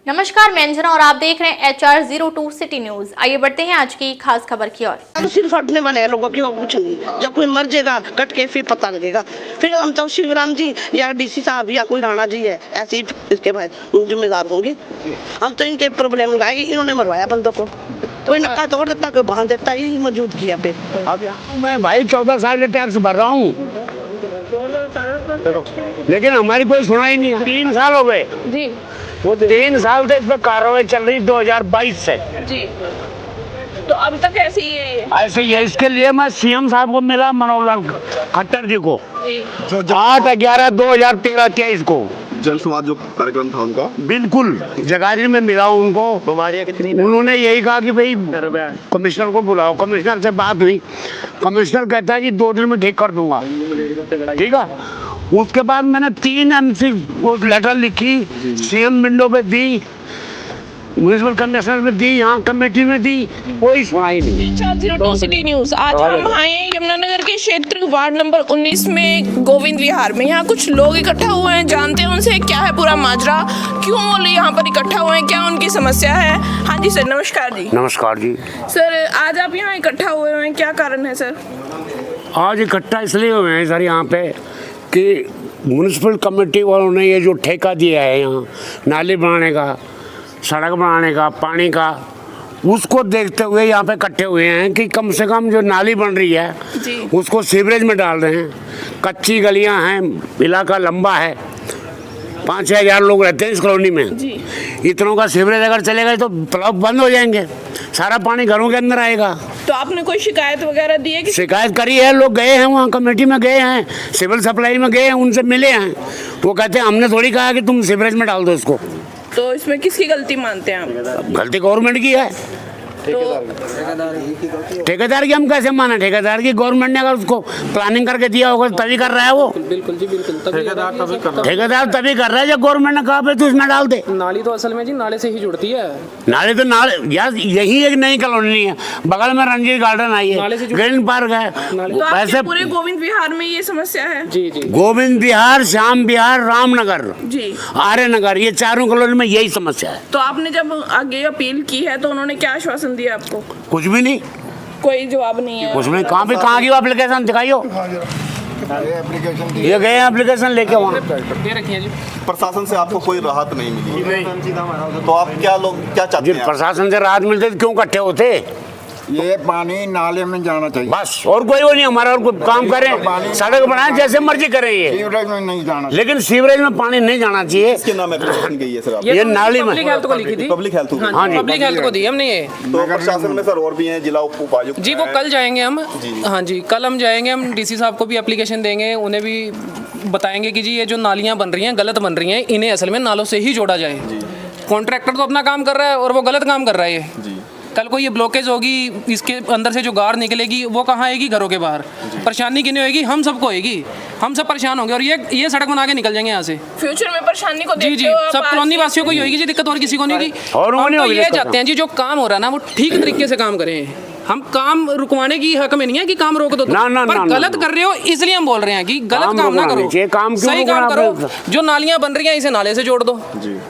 नमस्कार, मैं अंजना और आप देख रहे हैं HR02 सिटी न्यूज। आइए बढ़ते हैं आज की खास खबर की ओर। अब सिर्फ फटने बने लोगों की और कुछ नहीं। जब कोई मर जाएगा कट के फिर पता लगेगा। फिर हम तो शिवराम जी या DC साहब या कोई राणा जी है ऐसे ही इसके बाद जिम्मेदार होंगे। हम तो इनके प्रॉब्लम लाए, इन्होंने मरवाया बंदों को। कोई नक्का तोड़ देता, कोई बांध देता, यही मौजूद किया पे। मैं भाई 14 साल से टैक्स भर रहा हूँ, लेकिन हमारी कोई सुनाई नहीं है। 3 साल हो गए जी। वो 3 साल से इस पर कार्रवाई चल रही 2022 से जी। तो अभी तक ऐसे ही है। ऐसे ही है। इसके लिए मैं CM साहब को मिला, मनोहर लाल खट्टर जी को 8/11/2013-23 को। जन संवाद जो कार्यक्रम था उनका बिल्कुल जगाधरी में मिला उनको। बीमारियां कितनी, उन्होंने यही कहा कि भाई कमिश्नर को बुलाओ। कमिश्नर से बात हुई, कमिश्नर कहता है कि 2 दिन में ठीक कर दूंगा। ठीक है। उसके बाद मैंने 3 MC वो लेटर लिखी, CM विंडो पे दी, म्यूनिसिपल कमिश्नर में दी, यहाँ कमेटी में दी, कोई सुनाई नहीं। HR02 city news. आज हम आए हैं यमुनानगर के क्षेत्र वार्ड नंबर 19 में गोविंद विहार में। यहाँ कुछ लोग इकट्ठा हुए हैं, जानते हैं उनसे क्या है पूरा माजरा, क्यों वो यहाँ पर इकट्ठा हुए हैं, क्या उनकी समस्या है। हाँ जी सर, नमस्कार जी। नमस्कार जी। सर आज आप यहाँ इकट्ठा हुए हैं, क्या कारण है सर? आज इकट्ठा इसलिए हुए हैं सर यहाँ पे कि म्यूनिसिपल कमेटी वालों ने ये जो ठेका दिया है यहाँ नाली बनाने का, सड़क बनाने का, पानी का, उसको देखते हुए यहाँ पे इकट्ठे हुए हैं कि कम से कम जो नाली बन रही है जी। उसको सीवरेज में डाल रहे हैं। कच्ची गलियाँ हैं, इलाका लंबा है, 5-6 हज़ार लोग रहते हैं इस कॉलोनी में जी। इतनों का सीवरेज अगर चलेगा तो तालाब बंद हो जाएंगे, सारा पानी घरों के अंदर आएगा। तो आपने कोई शिकायत वगैरह दी है कि? शिकायत करी है, लोग गए हैं वहाँ कमेटी में गए हैं, सिविल सप्लाई में गए हैं, उनसे मिले हैं। वो कहते हैं हमने थोड़ी कहा कि तुम सीवरेज में डाल दो इसको। तो इसमें किसकी गलती मानते हैं आप? गलती गवर्नमेंट की है। ठेकेदार की हम कैसे माने? ठेकेदार की गवर्नमेंट ने अगर उसको प्लानिंग करके दिया होगा तभी कर रहा है वो। बिल्कुल जी बिल्कुल। ठेकेदार तभी कर रहा है जब गवर्नमेंट ने कहा भाई तू इसमें डाल दे। नाली तो असल में जी नाले से ही जुड़ती है। नाले तो नाले यार, यही एक नई कॉलोनी है, बगल में रणजीत गार्डन आई है, ग्रीन पार्क है। तो वैसे पूरे गोविंद विहार में ये समस्या है? जी जी। गोविंद विहार, श्याम विहार, रामनगर, जी, आर्य नगर, ये चारों कॉलोनी में यही समस्या है। तो आपने जब आगे अपील की है तो उन्होंने क्या आश्वासन दिया आपको? कुछ भी नहीं, कोई जवाब नहीं है उसमें कहाँ पे कहाँ की एप्लीकेशन दिखाइयो। ये गए हैं एप्लीकेशन लेके वहाँ। ये रखिए जी। प्रशासन से आपको कोई राहत नहीं मिली, तो आप क्या चाहते हैं? प्रशासन से राहत मिलते तो क्यों इकट्ठे होते? ये पानी नाले में जाना चाहिए बस, और कोई वो नहीं। हमारा और कोई काम करें, सड़क बनाएं, जैसे मर्जी करें ये, सीवरेज में नहीं जाना चाहिए। लेकिन सीवरेज में पानी नहीं जाना चाहिए। इसके नाम एप्लीकेशन गई है सर आप? ये नाली में पब्लिक हेल्थ को लिखी थी। पब्लिक हेल्थ हाँ जी, पब्लिक हेल्थ को दी हमने ये। तो प्रशासन में सर और भी हैं, जिला उपायुक्त जी वो कल जाएंगे हम। हाँ जी, कल हम जाएंगे, हम DC साहब को भी एप्लीकेशन देंगे, उन्हें भी बताएंगे कि जी ये जो नालियाँ बन रही हैं गलत बन रही हैं, इन्हें असल में नालों से ही जोड़ा जाए। कॉन्ट्रैक्टर तो अपना काम कर रहा है और वो गलत काम कर रहा है ये। कल को ये ब्लॉकेज होगी, इसके अंदर से जो गार निकलेगी वो कहाँ आएगी? घरों के बाहर। परेशानी किन्हें होगी? हम सबको होगी, हम सब परेशान होंगे और ये सड़क बना के निकल जाएंगे यहाँ से। फ्यूचर में परेशानी को जी देखते जी, हो सब कॉलोनी वासियों को ही होगी जी दिक्कत, और किसी को नहीं होगी। और हम नहीं तो होगी ये दिक्कत। चाहते हैं जी जो काम हो रहा है ना वो ठीक तरीके से काम करें। हम काम रुकवाने की हक में नहीं है कि काम रोक दो, ना, ना, पर ना, गलत ना, कर रहे हो इसलिए हम बोल रहे हैं कि गलत काम ना रुकना करो, नहीं चाहिए। काम क्यों सही रुकना काम करो। आपने? जो नालियां बन रही हैं इसे नाले से जोड़ दो।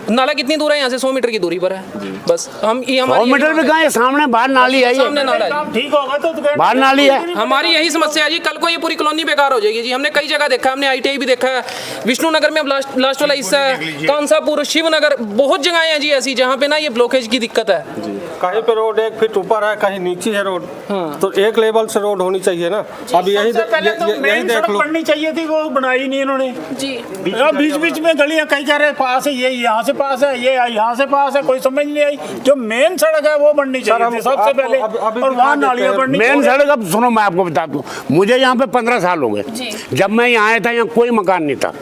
नाला कितनी दूर है यहाँ से? 100 मीटर की दूरी पर है बस। हम ये 100 मीटर में कहाँ है? सामने बाहर नाली है, सामने नाला है। ठीक होगा तो बाहर नाली है। हमारी यही समस्या है जी, कल को ये पूरी कॉलोनी बेकार हो जाएगी जी। हमने कई जगह देखा, हमने ITI भी देखा है, विष्णुनगर में अब लास्ट वाला हिस्सा है, कांसापुर, शिवनगर, बहुत जगह है जी ऐसी जहाँ पे ना ये ब्लॉकेज की दिक्कत है। कहीं पे रोड 1 फीट ऊपर है, कहीं नीचे है रोड। तो एक लेवल से रोड होनी चाहिए ना। अब यही देख लो, बननी चाहिए थी, वो बनाई नहीं इन्होंने जी। बीच बीच में गलियां कई कह रहे पास है, ये यहाँ से पास है, ये यहाँ से पास है, कोई समझ नहीं आई। जो मेन सड़क है वो बननी चाहिए थी सबसे पहले, और वहाँ नालियाँ बननी। मेन सड़क, अब सुनो मैं आपको बता दूं, मुझे यहाँ पे 15 साल हो गए। जब मैं यहाँ आया था यहाँ कोई मकान नहीं था।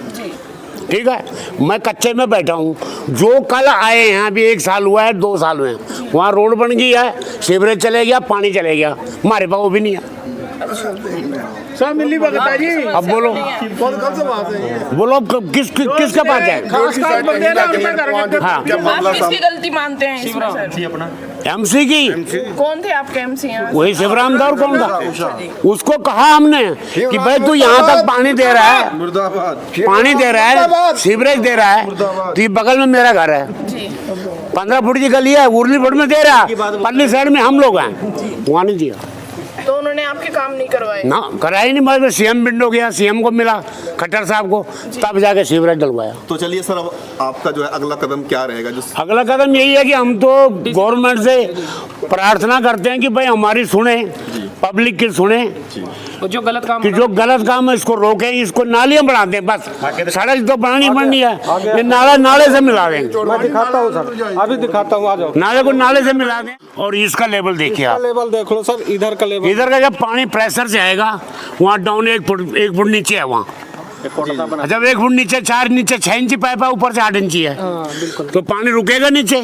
ठीक है, मैं कच्चे में बैठा हूँ। जो कल आए हैं, अभी 1 साल हुआ है, 2 साल हुए हैं, वहाँ रोड बन गई है, सीवरेज चले गया, पानी चले गया, हमारे पास वो भी नहीं है। सब मिली भगत है जी। अब बोलो बोलो किसका बात है? खास बंदे ना उनका करके हाँ आप किसकी गलती मानते हैं इसमें सर? एमसी की कौन थे आपके एमसी यहाँ? वही शिवराम था और कौन था? उसको कहा हमने कि भाई तू यहाँ तक पानी दे रहा है, पानी दे रहा है, सीवरेज दे रहा है, तो ये बगल में मेरा घर है, 15 फुट की गली है, उर्ली फुट में दे रहा, पल्ली साइड में हम लोग हैं, वहाँ नहीं दिया तो उन्होंने आपके काम नहीं करवाए? ना, कराया नहीं। मैं सीएम विंडो गया, सीएम को मिला, खट्टर साहब को, तब जाके सीवरेज डलवाया। तो चलिए सर, अब आपका जो है अगला कदम क्या रहेगा? जो अगला कदम यही है कि हम तो गवर्नमेंट से प्रार्थना करते हैं कि भाई हमारी सुने, पब्लिक की सुने, जो गलत काम कि जो गलत काम है इसको रोकें, इसको नालियां बढ़ा दें, बस सड़क तो बढ़ानी बननी है, ये नाला नाले से मिला दें। मैं दिखाता हूँ सर, अभी दिखाता हूँ, आ जाओ। नाले को नाले से मिला दें। और इसका लेवल देखिए आप, लेवल देख लो सर, इधर का लेवल, इधर का जब पानी प्रेशर से आएगा वहाँ डाउन 1 फुट नीचे है वहाँ, जब 1 फुट नीचे 6 इंची पाइप है, ऊपर से 8 इंची है, तो पानी रुकेगा नीचे,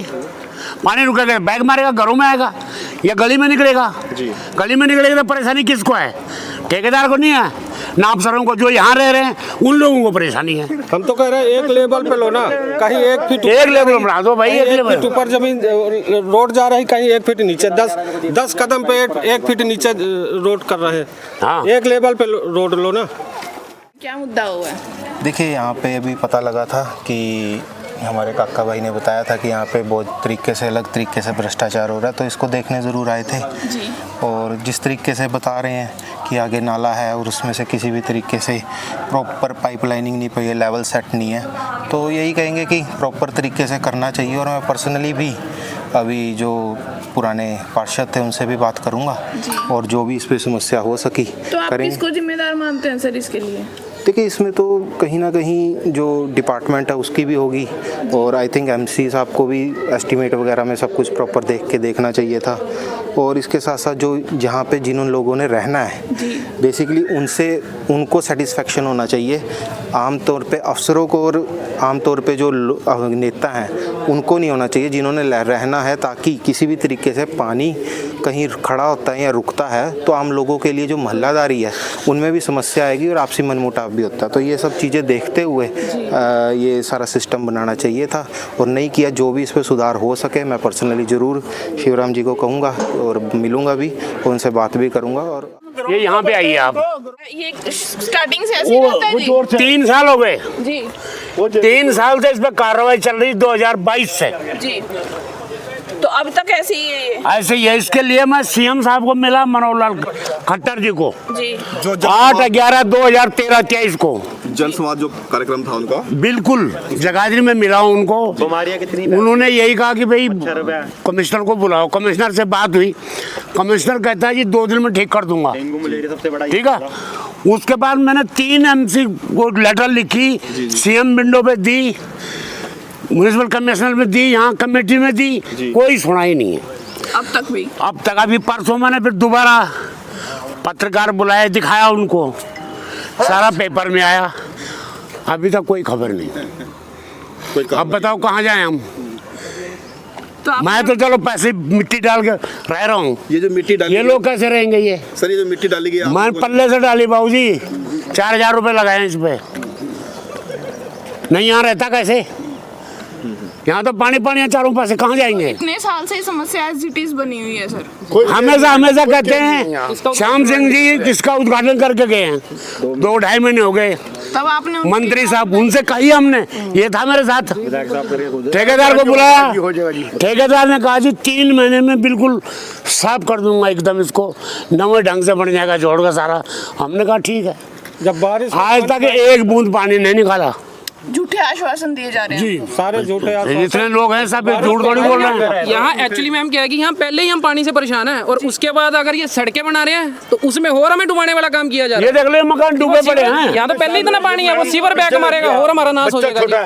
पानी रुकेगा बैग मारेगा, घरों में आएगा या गली में निकलेगा। गली में निकलेगा तो परेशानी किसको है? ठेकेदार को नहीं है ना, अफसरों को, जो यहाँ रह रहे हैं उन लोगों को परेशानी है। हम तो कह रहे हैं एक लेवल पे लो ना, कहीं 1 फीट एक लेवल बना दो भाई, 1 फीट ऊपर जमीन रोड जा रही, कहीं 1 फीट नीचे, 10 कदम पे 1 फीट नीचे रोड कर रहे हैं। हाँ। एक लेवल पे रोड लो ना। क्या मुद्दा हुआ है? देखिए, यहाँ पे अभी पता लगा था कि हमारे काका भाई ने बताया था कि यहाँ पे बहुत तरीके से, अलग तरीके से भ्रष्टाचार हो रहा है, तो इसको देखने ज़रूर आए थे जी। और जिस तरीके से बता रहे हैं कि आगे नाला है और उसमें से किसी भी तरीके से प्रॉपर पाइपलाइनिंग नहीं पई है, लेवल सेट नहीं है, तो यही कहेंगे कि प्रॉपर तरीके से करना चाहिए। और मैं पर्सनली भी अभी जो पुराने पार्षद थे उनसे भी बात करूँगा और जो भी इस पर समस्या हो सकी तो आप करेंगे। किसको जिम्मेदार मानते हैं सर इसके लिए? देखिए, इसमें तो कहीं ना कहीं जो डिपार्टमेंट है उसकी भी होगी, और आई थिंक एमसी साहब को भी एस्टीमेट वगैरह में सब कुछ प्रॉपर देखना चाहिए था। और इसके साथ साथ जो जहाँ पे जिन लोगों ने रहना है बेसिकली उनको सेटिस्फेक्शन होना चाहिए। आम तौर पे अफसरों को और आम तौर पे जो नेता हैं उनको नहीं होना चाहिए जिन्होंने रहना है, ताकि किसी भी तरीके से पानी कहीं खड़ा होता है या रुकता है तो आम लोगों के लिए जो मोहल्लादारी है उनमें भी समस्या आएगी और आपसी मनमुटाव भी होता है। तो ये सब चीज़ें देखते हुए ये सारा सिस्टम बनाना चाहिए था और नहीं किया। जो भी इस पर सुधार हो सके मैं पर्सनली ज़रूर शिवराम जी को कहूँगा और मिलूँगा भी, उनसे बात भी करूँगा। और ये यहाँ पे आइए आप, ये स्टार्टिंग से ऐसे ही रहता है जी? 3 साल हो गए जी 3 साल से इस पर कार्रवाई चल रही, 2022 से जी। तो अब तक ऐसे ही है ये? ऐसे ही है। इसके लिए मैं सीएम साहब को मिला, मनोहर लाल खट्टर जी को, जी। 8/11/2013-23 को जन संवाद जो कार्यक्रम था उनका, बिल्कुल जगाधरी में मिला उनको। उन्होंने यही कहा कि भाई कमिश्नर को बुलाओ। कमिश्नर से बात हुई, कमिश्नर कहता है जी 2 दिन में ठीक कर दूंगा, ठीक है। उसके बाद मैंने 3 एमसी को लेटर लिखी, सीएम विंडो पे दी, म्युनिसिपल कमिश्नर में दी, यहाँ कमेटी में दी, कोई सुनाई नहीं है अब तक भी? अब तक। अभी परसों मैंने फिर दोबारा पत्रकार बुलाए, दिखाया उनको, सारा पेपर में आया, अभी तक कोई खबर नहीं। अब बताओ कहाँ जाए हम? तो मैं तो चलो पैसे मिट्टी डाल के रह रहा हूँ, ये जो मिट्टी डाली, ये लोग कैसे रहेंगे? ये सर ये जो मिट्टी डाली गई मैं पल्ले से डाली बाबूजी, 4000 रुपये लगाए इस पे, नहीं यहाँ रहता कैसे? यहाँ तो पानी पानी है चारों पासे, कहाँ जाएंगे? इतने साल से समस्या एज इट इज बनी हुई है सर। हमेशा कहते हैं श्याम सिंह जी इसका उद्घाटन करके गए हैं, 2-2.5 महीने हो गए। तब आपने मंत्री साहब उनसे कही हमने, ये था मेरे साथ, ठेकेदार को बुलाया, ठेकेदार ने कहा जी 3 महीने में बिल्कुल साफ कर दूंगा एकदम, इसको नए ढंग से बन जाएगा जोड़ का सारा। हमने कहा ठीक है। जब बारिश, आज तक 1 बूंद पानी नहीं निकाला। झूठे आश्वासन दिए जा रहे हैं जी, सारे झूठे आश्वासन। इतने लोग हैं, सब झूठ थोड़ी बोल रहे हैं। यहाँ एक्चुअली मैम क्या है कि यहाँ पहले ही हम पानी से परेशान हैं और उसके बाद अगर ये सड़कें बना रहे हैं तो उसमें और हमें डुबाने वाला काम किया जा रहा ये देख लो मकान डूबे पड़े हैं। यहाँ तो पहले इतना पानी है, वो सीवर बैक मारेगा और हमारा नाश हो जाएगा।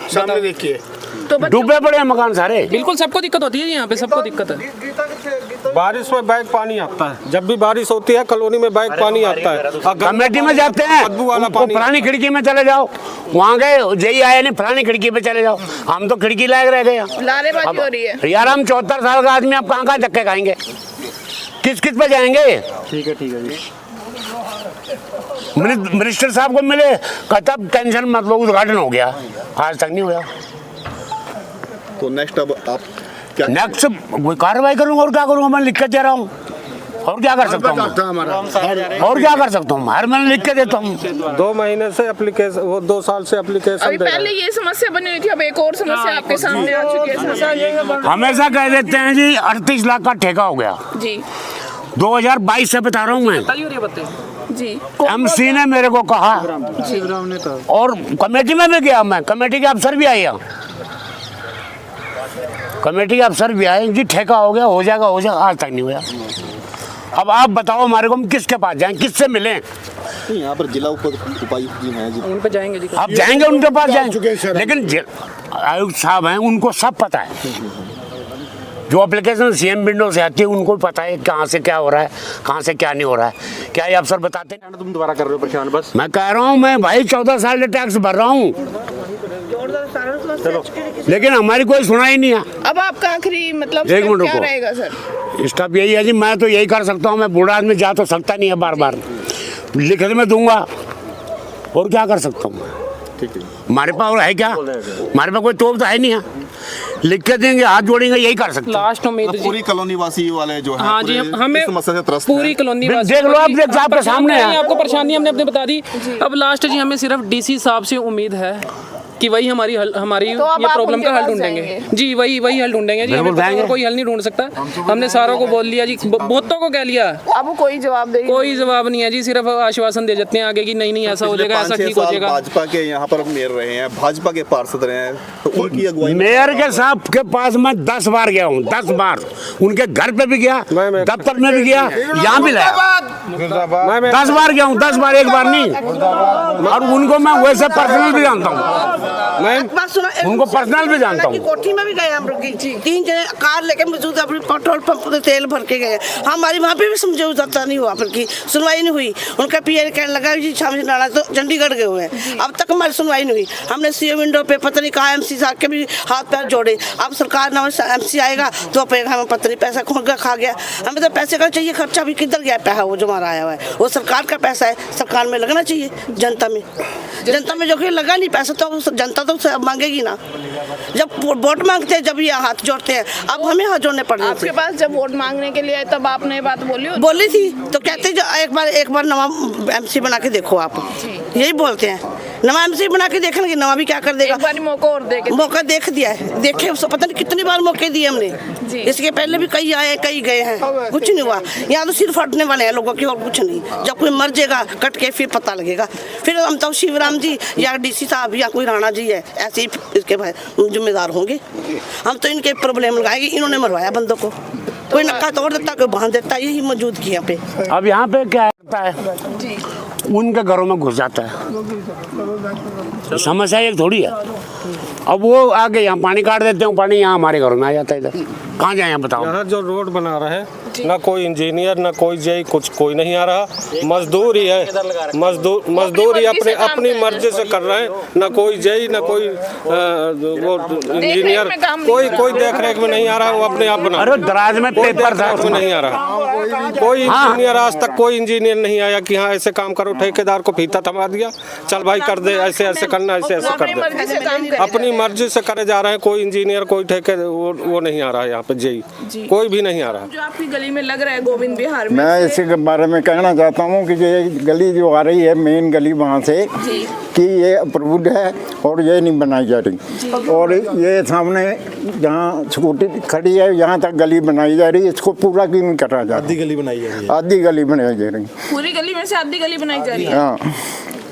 सामने देखिए तो डूबे पड़े हैं मकान सारे। बिल्कुल सबको दिक्कत होती है यहाँ पे, सबको दिक्कत है। बारिश में बैग पानी आता है, जब भी बारिश होती है कॉलोनी में बैग पानी आता है। कमेटी में जाते हैं, बदबू वाला उनको पानी। फलानी खिड़की में चले जाओ, वहाँ गए जई आया नहीं, फलानी खिड़की पे चले जाओ। हम तो खिड़की लायक रह गए। लारेबाजी हो रही है यार हम 74 साल का आदमी, आप कहाँ धक्के खाएंगे? किस पे जाएंगे? ठीक है जी। मिनिस्टर साहब को मिले, कहता टेंशन मत लो, उद्घाटन हो गया, आज तक नहीं हुआ। तो नेक्स्ट अब आप क्या नेक्स्ट कोई कार्रवाई करूंगा, और क्या करूंगा, मैं लिख के दे रहा हूँ, और क्या कर सकता हूँ, और क्या कर सकता हूँ, हर मैंने लिख के देता हूँ। 2 महीने से एप्लीकेशन, वो 2 साल से एप्लीकेशन अभी पहले ये समस्या बनी हुई थी, अब एक और समस्या आपके सामने आ चुकी है। हमेशा कह देते हैं जी 38 लाख का ठेका हो गया जी 2022 से बता रहा हूँ मैं। जी एमसी ने मेरे को कहा, और कमेटी में भी गया मैं, कमेटी के अफसर भी आए यहाँ, कमेटी के अफसर भी आए जी, ठेका हो गया, हो जाएगा, आज तक नहीं हुआ। अब आप बताओ हमारे को, हम किसके पास जाएं, किससे मिलें? यहाँ पर जिला उपायुक्त जी हैं जी, उन पे जाएंगे जी, आप जाएंगे उनके पास जाएंगे, लेकिन आयुक्त साहब हैं, उनको सब पता है, जो एप्लीकेशन सीएम विंडो से आती है उनको पता है कहाँ से क्या हो रहा है, कहाँ से क्या नहीं हो रहा है। क्या ये अफसर बताते हैं? तुम दोबारा कर रहे हो परेशान बस। मैं कह रहा हूँ, मैं भाई 14 साल से टैक्स भर रहा हूँ, लेकिन हमारी कोई सुनाई नहीं है। अब आपका आखिरी मतलब एक मिनट क्या रुको। रहेगा सर? स्टेप यही है जी, मैं तो यही कर सकता हूँ, मैं बूढ़ा आदमी जा तो सकता नहीं है, बार बार लिखित में दूंगा, और क्या कर सकता हूँ मैं? ठीक है, हमारे पास और है क्या? हमारे पास कोई तोप तो है नहीं है, लिख के देंगे, हाथ जोड़ेंगे, यही कर सकते हैं। लास्ट उम्मीद तो पूरी कॉलोनी वासी वाले जो हैं, हाँ जी, हमें समस्या से त्रस्त पूरी हैं। कॉलोनी देख लो आप, देख आपके सामने है, आपको परेशानी हमने अपने बता दी। अब लास्ट जी हमें सिर्फ डीसी साहब से उम्मीद है कि वही हमारी तो अब ये आप प्रॉब्लम उनके का हल पास ढूंढेंगे जाएंगे? जी, वही हल ढूंढेंगे जी, हमें पता है और कोई हल नहीं ढूंढ सकता। हमने सारों को बोल लिया जी, बहुतों को कह लिया, अब कोई जवाब देगी? कोई जवाब नहीं है जी, सिर्फ आश्वासन दे देते हैं आगे कि नहीं ऐसा हो जाएगा, ऐसा ठीक हो जाएगा। भाजपा के यहाँ पर मेयर रहे हैं, भाजपा के पार्षद रहे हैं, तो उनकी अगुवाई में मेयर के साहब के पास मैं 10 बार गया हूँ, 10 बार, उनके घर पे भी गया, दफ्तर में भी गया, यहाँ भी लाया, 10 बार गया हूँ, 10 बार, एक बार नहीं। और उनको मैं वैसे पर्सनल भी जानता हूँ, उनको पर्सनल भी जानता हूँ। कोठी में भी गए हम लोग, 3 जने कार लेके मौजूद अपने पेट्रोल पंप पे तेल भर के गए। हमारी वहाँ पे भी समझौता नहीं हुआ, फिर की सुनवाई नहीं हुई। उनका पीआर कहने लगा जी शाम से नाराज, तो चंडीगढ़ गए हुए हैं, अब तक हमारी सुनवाई नहीं हुई। हमने सीएम विंडो पे पता नहीं कहा, एमसी साहब के भी हाथ पैर जोड़े। अब सरकार ना एमसी आएगा तो हमें पता नहीं पैसा कौन खा गया, हमें तो पैसे का चाहिए, खर्चा भी किधर गया पैसा वो जो हमारा आया हुआ है, वो सरकार का पैसा है, सरकार में लगना चाहिए, जनता में जो कि लगा नहीं पैसा, तो जनता तो मांगेगी ना। जब वोट मांगते हैं, जब ये हाथ जोड़ते हैं, अब हमें हाथ जोड़ने पड़ रहे आपके पास जब वोट मांगने के लिए आए तब आपने ये बात बोली थी, तो कहते जो एक बार नवा एमसी बना के देखो, आप यही बोलते हैं, नवा एमसी बना के देखने, नवा भी क्या कर देगा, एक बार मौका देख दिया है, देखे उसको पता नहीं कितनी बार मौके दिए हमने, इसके पहले भी कई आए कई गए हैं, कुछ नहीं हुआ। यहाँ तो सिर्फ हटने वाले हैं लोगों की, और कुछ नहीं। जब कोई मर जाएगा कट के फिर पता लगेगा, फिर हम तो शिवराम जी या डीसी साहब या कोई राणा जी है, ऐसे ही इसके भाई जिम्मेदार होंगे। हम तो इनके प्रॉब्लम लगाएंगे, इन्होंने मरवाया बंदों को, कोई नक्का तोड़ देता, कोई बांध देता, यही मौजूद किया पे। अब यहाँ पे क्या होता है, उनके घरों में घुस जाता है, समस्या एक थोड़ी है। अब वो आके यहाँ पानी काट देते हैं, पानी यहाँ हमारे घरों में आ जाता है, इधर कहाँ जाए यहाँ बताओ। यहाँ जो रोड बना रहे हैं, ना कोई इंजीनियर ना कोई जेई, कुछ कोई नहीं आ रहा, मजदूर ही है, मजदूर ही अपनी मर्जी से कर रहे हैं, ना कोई जेई ना कोई वो इंजीनियर, कोई देख रेख में नहीं आ रहा, वो अपने आप बना। अरे दराज में पेपर था, उसमें नहीं आ रहा कोई इंजीनियर, आज तक कोई इंजीनियर नहीं आया कि हाँ ऐसे काम करो, ठेकेदार को फीता थमा दिया, चल भाई कर दे, ऐसे करना, ऐसे कर दे, अपनी मर्जी से करे जा रहे हैं। कोई इंजीनियर कोई ठेके वो नहीं आ रहा है यहाँ पे, जेई कोई भी नहीं आ रहा। जो आपकी गली में लग रहा है गोविंद विहार में, मैं इसके बारे में कहना चाहता हूँ कि ये गली जो आ रही है मेन गली वहाँ से, कि ये अप्रूव्ड है और ये नहीं बनाई जा रही, और ये सामने जहाँ स्कूटी खड़ी है यहाँ तक गली बनाई जा रही है, इसको पूरा क्यों नहीं करा जा रहा? आधी गली बनाई जा रही है, आधी गली बनाई जा रही, पूरी गली में से आधी गली बनाई जा रही है। हाँ,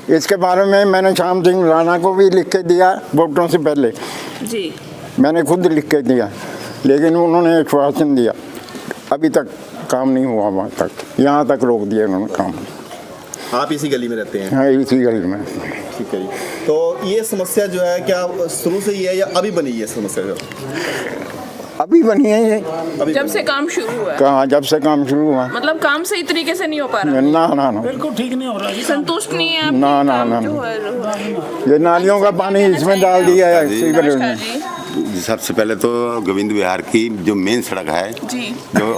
इसके बारे में मैंने श्याम सिंह राणा को भी लिख के दिया वोटों से पहले जी, मैंने खुद लिख के दिया, लेकिन उन्होंने आश्वासन दिया, अभी तक काम नहीं हुआ, वहाँ तक यहाँ तक रोक दिया उन्होंने काम। आप इसी गली में रहते हैं? हाँ, इसी गली में। ठीक है जी। तो ये समस्या जो है क्या शुरू से ही है या अभी बनी है समस्या? अभी बनी है ये, अभी जब से काम शुरू हुआ है। कहाँ जब से काम शुरू हुआ, मतलब काम सही तरीके से नहीं हो पा रहा, ना बिल्कुल ठीक नहीं हो रहा है, संतुष्ट नहीं है आप? ना ये नालियों का पानी इसमें डाल दिया है सीवरेज में। सबसे पहले तो गोविंद विहार की जो मेन सड़क है जो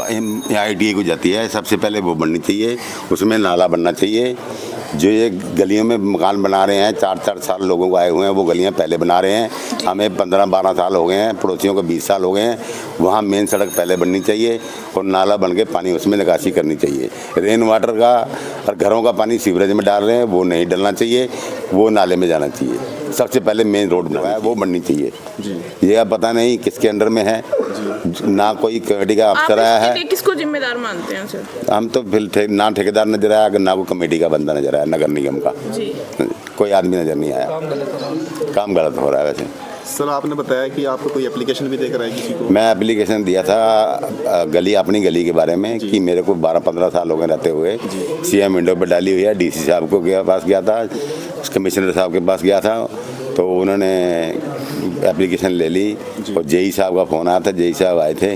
ITA को जाती है, सबसे पहले वो बननी चाहिए, उसमें नाला बनना चाहिए, जो ये गलियों में मकान बना रहे हैं, 4-4 साल लोगों को आए हुए हैं, वो गलियां पहले बना रहे हैं। हमें 15-12 साल हो गए हैं, पड़ोसियों को 20 साल हो गए हैं। वहाँ मेन सड़क पहले बननी चाहिए और नाला बन के पानी उसमें निकासी करनी चाहिए। रेन वाटर का और घरों का पानी सीवरेज में डाल रहे हैं, वो नहीं डलना चाहिए, वो नाले में जाना चाहिए। सबसे पहले मेन रोड बनवाया है वो बननी चाहिए। ये अब पता नहीं किसके अंडर में है, ना कोई कमेटी का अफसर आया है। किसको जिम्मेदार मानते हैं सर? हम तो फिर ना ठेकेदार नजर आया, ना कोई कमेटी का बंदा नजर आया, नगर निगम का कोई आदमी नजर नहीं आया। काम गलत हो रहा है वैसे। सर आपने बताया कि आपको कोई एप्लीकेशन भी देकर आए किसी को? मैं एप्लीकेशन दिया था गली, अपनी गली के बारे में कि मेरे को 12-15 साल हो गए रहते हुए। सीएम विंडो पर डाली हुई है। डीसी साहब को पास गया था, कमिश्नर साहब के पास गया था, तो उन्होंने एप्लीकेशन ले ली और जेई साहब का फ़ोन आया था। जेई साहब आए थे,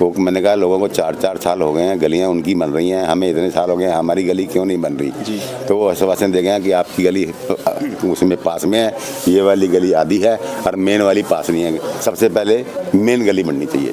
वो मैंने कहा लोगों को 4-4 साल हो गए हैं, गलियां उनकी बन रही हैं, हमें इतने साल हो गए हैं, हमारी गली क्यों नहीं बन रही? तो वो आश्वासन दे गए कि आपकी गली उसमें पास में है, ये वाली गली आधी है और मेन वाली पास नहीं है। सबसे पहले मेन गली बननी चाहिए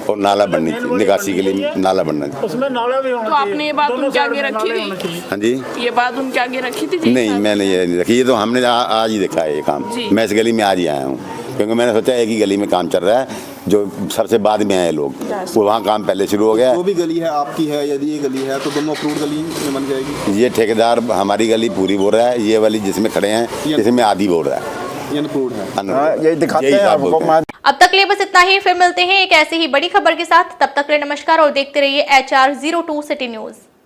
और नाला बननी चाहिए, निकासी के लिए नाला बनना चाहिए। उसमें नाला भी होना। तो आपने ये बात उनके आगे रखी थी? हाँ जी, ये बात उनके आगे रखी थी? नहीं, मैंने ये नहीं रखी। ये तो हमने आज ही देखा है ये काम। मैं इस गली में आज ही आया हूँ क्योंकि मैंने सोचा एक ही गली में काम चल रहा है, जो सबसे बाद में आए लोग, वो वहाँ काम पहले शुरू हो गया। जो भी गली है आपकी है, यदि ये गली है तो दोनों अप्रूव्ड गली बन जाएगी। ये ठेकेदार हमारी गली पूरी बोल रहा है, ये वाली जिसमें खड़े हैं इसमें आधी बोल रहा है। ये अप्रूव्ड है। यही दिखाते हैं आपको। अब तक के लिए बस इतना ही। फिर मिलते हैं एक ऐसी ही बड़ी खबर के साथ। तब तक के लिए नमस्कार और देखते रहिए HR02 सिटी न्यूज।